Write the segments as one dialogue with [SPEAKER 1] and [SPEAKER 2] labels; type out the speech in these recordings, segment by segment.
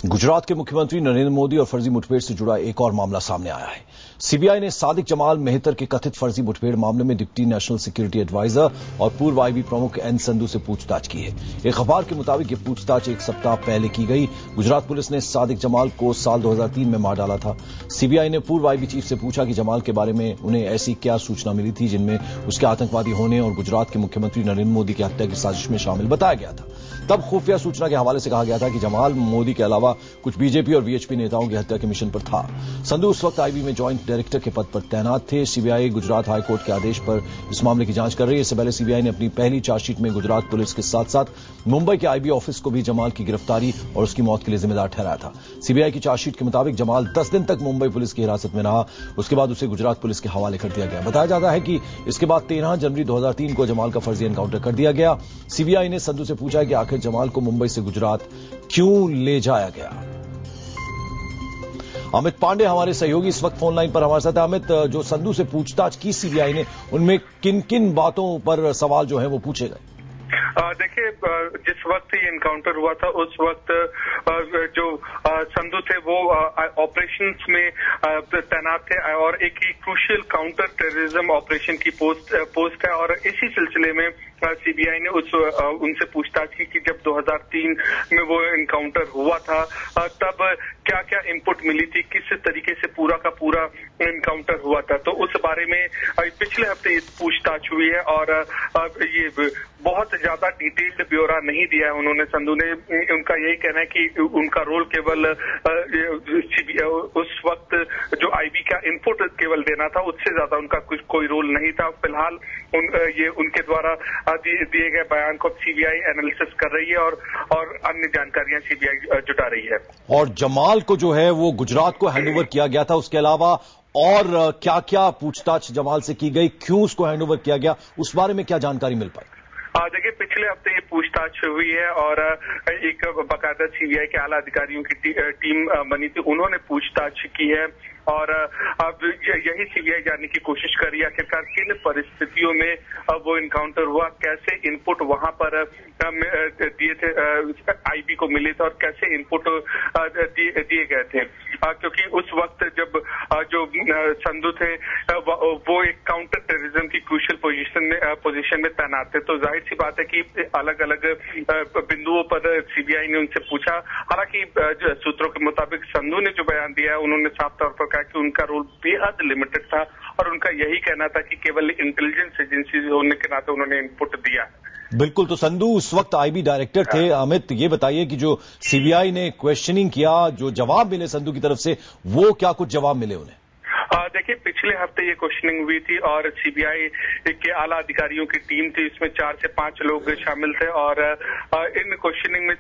[SPEAKER 1] गुजरात के मुख्यमंत्री नरेंद्र मोदी और फर्जी मुठभेड़ से जुड़ा एक और मामला सामने आया है। सीबीआई ने सादिक जमाल मेहतर के कथित फर्जी मुठभेड़ मामले में डिप्टी नेशनल सिक्योरिटी एडवाइजर और पूर्व आईबी प्रमुख एन संधू से पूछताछ की है। एक अखबार के मुताबिक यह पूछताछ एक सप्ताह पहले की गई। गुजरात पुलिस ने सादिक जमाल को साल 2003 में मार डाला था। सीबीआई ने पूर्व आईबी चीफ से पूछा कि जमाल के बारे में उन्हें ऐसी क्या सूचना मिली थी जिनमें उसके आतंकवादी होने और गुजरात के मुख्यमंत्री नरेंद्र मोदी की हत्या की साजिश में शामिल बताया गया था। तब खुफिया सूचना के हवाले से कहा गया था कि जमाल मोदी के अलावा कुछ बीजेपी और वीएचपी नेताओं की हत्या के मिशन पर था। संधू उस वक्त आईबी में ज्वाइंट डायरेक्टर के पद पर तैनात थे। सीबीआई गुजरात हाईकोर्ट के आदेश पर इस मामले की जांच कर रही है। इससे पहले सीबीआई ने अपनी पहली चार्जशीट में गुजरात पुलिस के साथ साथ मुंबई के आईबी ऑफिस को भी जमाल की गिरफ्तारी और उसकी मौत के लिए जिम्मेदार ठहराया था। सीबीआई की चार्जशीट के मुताबिक जमाल 10 दिन तक मुंबई पुलिस की हिरासत में रहा। उसके बाद उसे गुजरात पुलिस के हवाले कर दिया गया। बताया जाता है कि इसके बाद 13 जनवरी 2003 को जमाल का फर्जी एनकाउंटर कर दिया गया। सीबीआई ने संधू से पूछा कि आखिर जमाल को मुंबई से गुजरात क्यों ले जाया गया। अमित पांडे हमारे सहयोगी इस वक्त फोन लाइन पर हमारे साथ है। अमित, जो संधू से पूछताछ की सीबीआई ने, उनमें किन किन बातों पर सवाल जो है वो पूछे गए?
[SPEAKER 2] देखिए, जिस वक्त ये इनकाउंटर हुआ था उस वक्त जो संधू थे वो ऑपरेशंस में तैनात थे और एक ही क्रूशियल काउंटर टेररिज्म ऑपरेशन की पोस्ट है और इसी सिलसिले में सीबीआई ने उनसे पूछताछ की कि जब 2003 में वो इनकाउंटर हुआ था तब क्या क्या इनपुट मिली थी, किस तरीके से पूरा का पूरा इनकाउंटर हुआ था। तो उस बारे में पिछले हफ्ते पूछताछ हुई है और ये बहुत ज्यादा डिटेल्ड ब्यौरा नहीं दिया है उन्होंने। संधू ने उनका यही कहना है कि उनका रोल केवल उस वक्त जो आईबी का इनपुट केवल देना था, उससे ज्यादा उनका कुछ कोई रोल नहीं था। फिलहाल ये उनके द्वारा दिए गए बयान को सीबीआई एनालिसिस कर रही है और अन्य जानकारियां सीबीआई जुटा रही है। और
[SPEAKER 1] जमाल को जो है वो गुजरात को हैंडओवर किया गया था, उसके अलावा और क्या क्या पूछताछ जमाल से की गई, क्यों उसको हैंडओवर किया गया, उस बारे में क्या जानकारी मिल पाई?
[SPEAKER 2] देखिए, पिछले हफ्ते ये पूछताछ हुई है और एक बाकायदा सीबीआई के आला अधिकारियों की टीम बनी थी, उन्होंने पूछताछ की है और अब यही सीबीआई जानने की कोशिश कर रही है आखिरकार किन परिस्थितियों में वो इनकाउंटर हुआ, कैसे इनपुट वहां पर दिए थे, आईबी को मिले थे और कैसे इनपुट दिए गए थे। क्योंकि उस वक्त जब जो संधू थे वो एक काउंटर टेररिज्म की क्रूशियल पोजीशन में तैनात थे, तो जाहिर सी बात है कि अलग अलग बिंदुओं पर सीबीआई ने उनसे पूछा। हालांकि सूत्रों के मुताबिक संधू ने जो बयान दिया है उन्होंने साफ तौर पर कहा कि उनका रोल बेहद लिमिटेड था और उनका यही कहना था कि केवल इंटेलिजेंस एजेंसी होने के नाते उन्होंने इनपुट दिया।
[SPEAKER 1] बिल्कुल, तो संधू उस वक्त आईबी डायरेक्टर थे। अमित, ये बताइए कि जो सीबीआई ने क्वेश्चनिंग किया, जो जवाब मिले संधू की तरफ से, वो क्या कुछ जवाब मिले उन्हें?
[SPEAKER 2] देखिए, पिछले हफ्ते ये क्वेश्चनिंग हुई थी और सीबीआई के आला अधिकारियों की टीम थी, इसमें 4 से 5 लोग शामिल थे और इन क्वेश्चनिंग में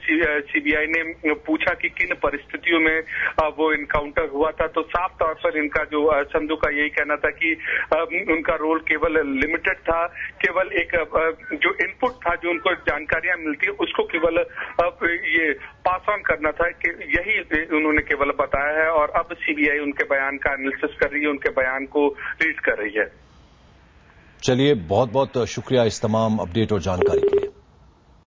[SPEAKER 2] सीबीआई ने पूछा कि किन परिस्थितियों में वो इनकाउंटर हुआ था। तो साफ तौर पर इनका जो संधू का यही कहना था कि उनका रोल केवल लिमिटेड था, केवल एक जो इनपुट था, जो उनको जानकारियां मिलती है उसको केवल ये पास ऑन करना था, कि यही उन्होंने केवल बताया है और अब सीबीआई उनके बयान का एनालिसिस कर रही है, उनके बयान को रीड कर रही है।
[SPEAKER 1] चलिए, बहुत बहुत शुक्रिया इस तमाम अपडेट और जानकारी के लिए।